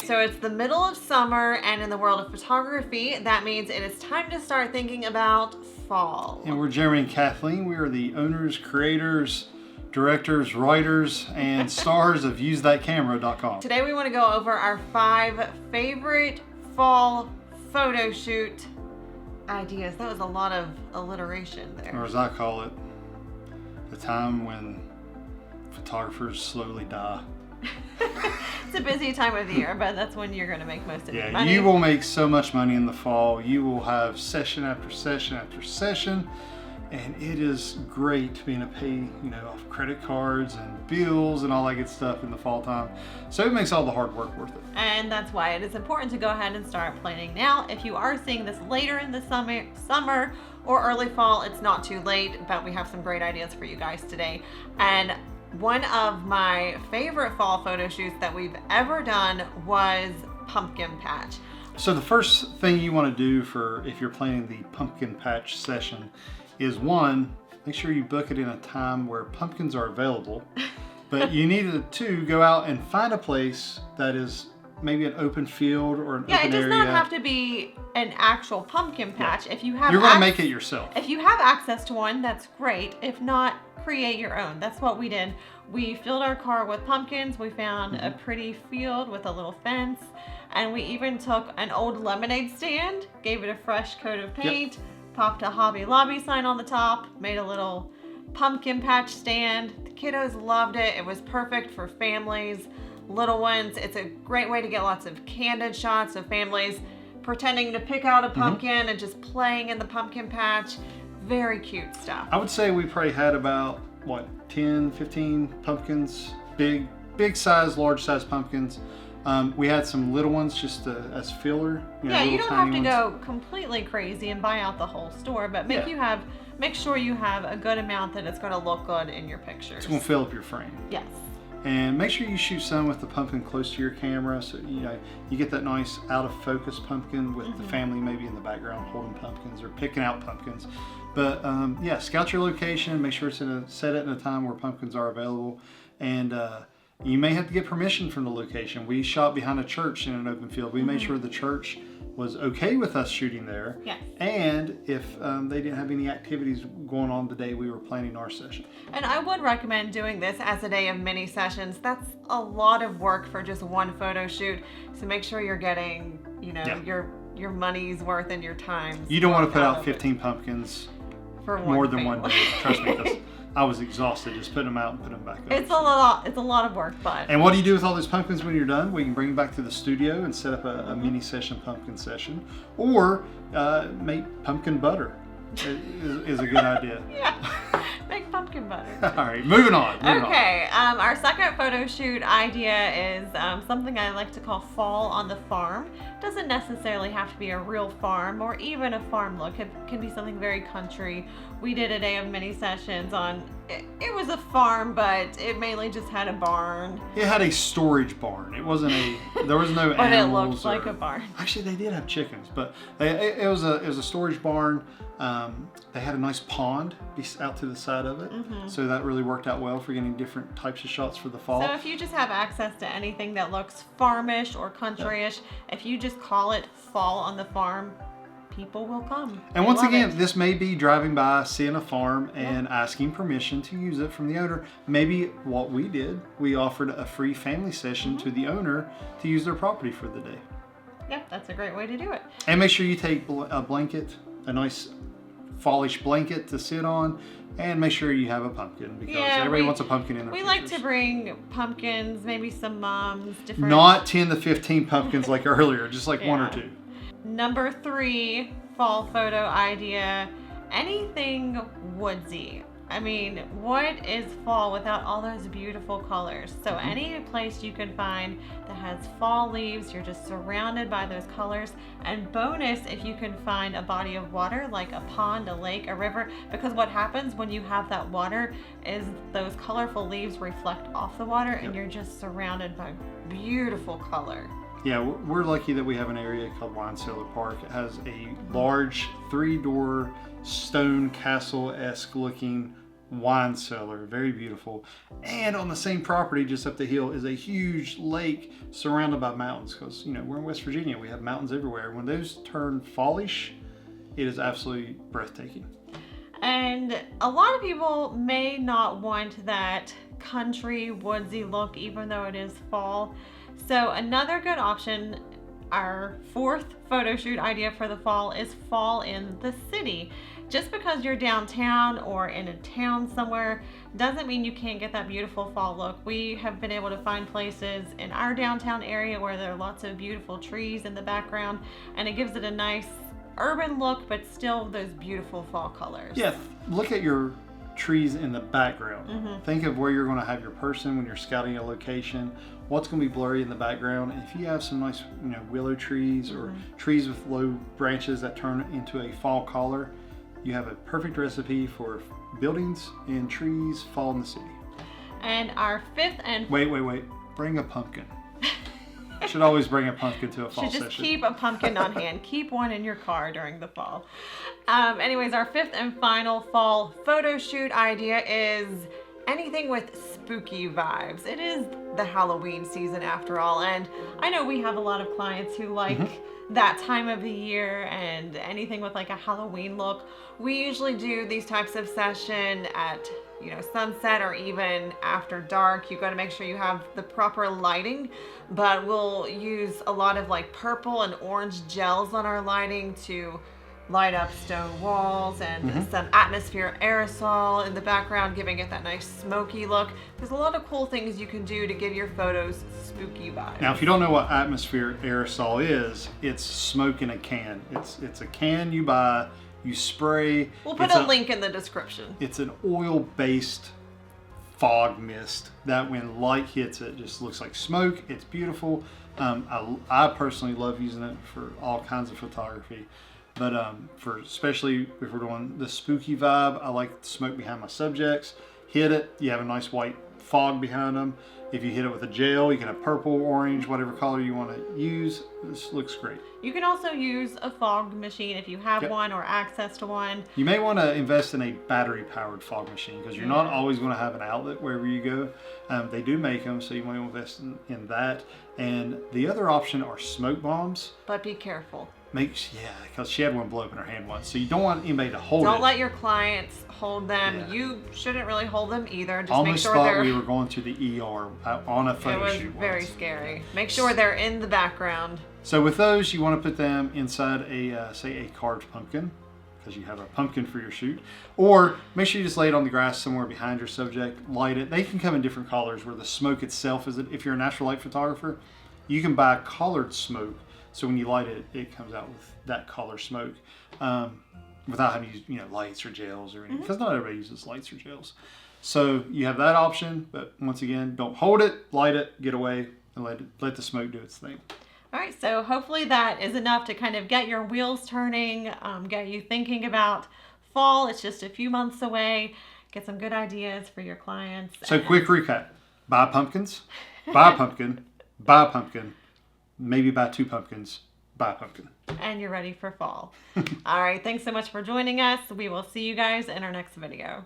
So it's the middle of summer, and in the world of photography, that means it is time to start thinking about fall. And we're Jeremy and Kathleen. We are the owners, creators, directors, writers, and stars of UseThatCamera.com. Today we want to go over our 5 favorite fall photo shoot ideas. That was a lot of alliteration there. Or as I call it, the time when photographers slowly die. It's a busy time of the year, but that's when you're going to make most of your money. You will make so much money in the fall. You will have session after session after session, and it is great being able to pay, off credit cards and bills and all that good stuff in the fall time. So it makes all the hard work worth it. And that's why it is important to go ahead and start planning now. If you are seeing this later in the summer or early fall, it's not too late, but we have some great ideas for you guys today. And one of my favorite fall photo shoots that we've ever done was pumpkin patch. So the first thing you want to do if you're planning the pumpkin patch session is, one, make sure you book it in a time where pumpkins are available. But you need to go out and find a place that is maybe an open field or an open area. Yeah, it does not have to be an actual pumpkin patch. Yeah. If you have, you're going to make it yourself. If you have access to one, that's great. If not, create your own. That's what we did. We filled our car with pumpkins. We found a pretty field with a little fence, and we even took an old lemonade stand, gave it a fresh coat of paint, popped a Hobby Lobby sign on the top, made a little pumpkin patch stand. The kiddos loved it. It was perfect for families, little ones. It's a great way to get lots of candid shots of families pretending to pick out a pumpkin and just playing in the pumpkin patch. Very cute stuff. I would say we probably had about, 10, 15 pumpkins, big size, large size pumpkins. We had some little ones just as filler. You don't have to go completely crazy and buy out the whole store, but make sure you have a good amount that it's going to look good in your pictures. It's going to fill up your frame. Yes. And make sure you shoot some with the pumpkin close to your camera, so you get that nice out of focus pumpkin with the family maybe in the background holding pumpkins or picking out pumpkins. But scout your location, make sure set it in a time where pumpkins are available, and you may have to get permission from the location. We shot behind a church in an open field. We made sure the church was okay with us shooting there. Yes. And if they didn't have any activities going on the day we were planning our session. And I would recommend doing this as a day of mini sessions. That's a lot of work for just one photo shoot. So make sure you're getting, your money's worth and your time. You don't want to put out 15 pumpkins for more than one day. Trust me, because I was exhausted just putting them out and putting them back up. It's a lot of work, but. And what do you do with all those pumpkins when you're done? We can bring them back to the studio and set up a mini session pumpkin session, or make pumpkin butter. Is a good idea. Yeah, make pumpkin butter. All right, moving on. Okay, our second photo shoot idea is something I like to call fall on the farm. Doesn't necessarily have to be a real farm or even a farm look. It can be something very country. We did a day of mini sessions on, it was a farm, but it mainly just had a barn. It had a storage barn. It wasn't there was no but animals. It looked like a barn. Actually, they did have chickens, but it was a storage barn. They had a nice pond out to the side of it, so that really worked out well for getting different types of shots for the fall. So if you just have access to anything that looks farmish or countryish, if you just call it fall on the farm, people will come. And once again, this may be driving by, seeing a farm, and asking permission to use it from the owner. Maybe what we did, we offered a free family session to the owner to use their property for the day. Yeah, that's a great way to do it. And make sure you take a blanket, a nice fallish blanket to sit on, and make sure you have a pumpkin, because everybody wants a pumpkin in their pictures. Like to bring pumpkins, maybe some mums, different. Not 10 to 15 pumpkins like earlier, just like 1 or 2. Number 3 fall photo idea, anything woodsy. I mean, what is fall without all those beautiful colors? So any place you can find that has fall leaves, you're just surrounded by those colors. And bonus, if you can find a body of water like a pond, a lake, a river, because what happens when you have that water is those colorful leaves reflect off the water and you're just surrounded by beautiful color. Yeah, we're lucky that we have an area called Wine Cellar Park. It has a large 3-door stone castle-esque looking wine cellar, very beautiful. And on the same property, just up the hill, is a huge lake surrounded by mountains. Because we're in West Virginia, we have mountains everywhere. When those turn fallish, it is absolutely breathtaking. And a lot of people may not want that country woodsy look, even though it is fall. So another good option, our fourth photo shoot idea for the fall, is fall in the city. Just because you're downtown or in a town somewhere doesn't mean you can't get that beautiful fall look. We have been able to find places in our downtown area where there are lots of beautiful trees in the background, and it gives it a nice urban look, but still those beautiful fall colors. Yeah, look at your trees in the background. Think of where you're going to have your person when you're scouting a location. What's going to be blurry in the background? And if you have some nice, willow trees or trees with low branches that turn into a fall color, you have a perfect recipe for buildings and trees fall in the city. And our fifth and wait, bring a pumpkin. Should always bring a pumpkin to a fall session. Should just keep a pumpkin on hand. Keep one in your car during the fall. Anyways, our fifth and final fall photo shoot idea is anything with spooky vibes. It is the Halloween season after all, and I know we have a lot of clients who like that time of the year and anything with like a Halloween look. We usually do these types of session at sunset or even after dark. You got to make sure you have the proper lighting, but we'll use a lot of like purple and orange gels on our lighting to light up stone walls and some atmosphere aerosol in the background, giving it that nice smoky look. There's a lot of cool things you can do to give your photos spooky vibes. Now, if you don't know what atmosphere aerosol is, it's smoke in a can. It's a can you buy, you spray. We'll put a link in the description. It's an oil-based fog mist that when light hits it just looks like smoke. It's beautiful. I personally love using it for all kinds of photography. But for especially if we're doing the spooky vibe, I like the smoke behind my subjects. Hit it, you have a nice white fog behind them. If you hit it with a gel, you can have purple, orange, whatever color you want to use. This looks great. You can also use a fog machine if you have one or access to one. You may want to invest in a battery-powered fog machine because you're not always going to have an outlet wherever you go. They do make them, so you might invest in that. And the other option are smoke bombs. But be careful. Because she had one blow up in her hand once, so you don't want anybody to hold it. Don't let your clients hold them. Yeah. You shouldn't really hold them either. Just almost make sure thought we were going to the ER on a photo shoot. It was very scary. Make sure they're in the background. So with those, you want to put them inside say a carved pumpkin, because you have a pumpkin for your shoot, or make sure you just lay it on the grass somewhere behind your subject. Light it. They can come in different colors where the smoke itself is. If you're a natural light photographer, you can buy colored smoke. So when you light it, it comes out with that color smoke without having to use lights or gels or anything. Because not everybody uses lights or gels. So you have that option, but once again, don't hold it, light it, get away, and let the smoke do its thing. All right, so hopefully that is enough to kind of get your wheels turning, get you thinking about fall. It's just a few months away. Get some good ideas for your clients. So quick recap. Buy pumpkins, buy a pumpkin, buy a pumpkin. Maybe buy 2 pumpkins, buy a pumpkin. And you're ready for fall. All right, thanks so much for joining us. We will see you guys in our next video.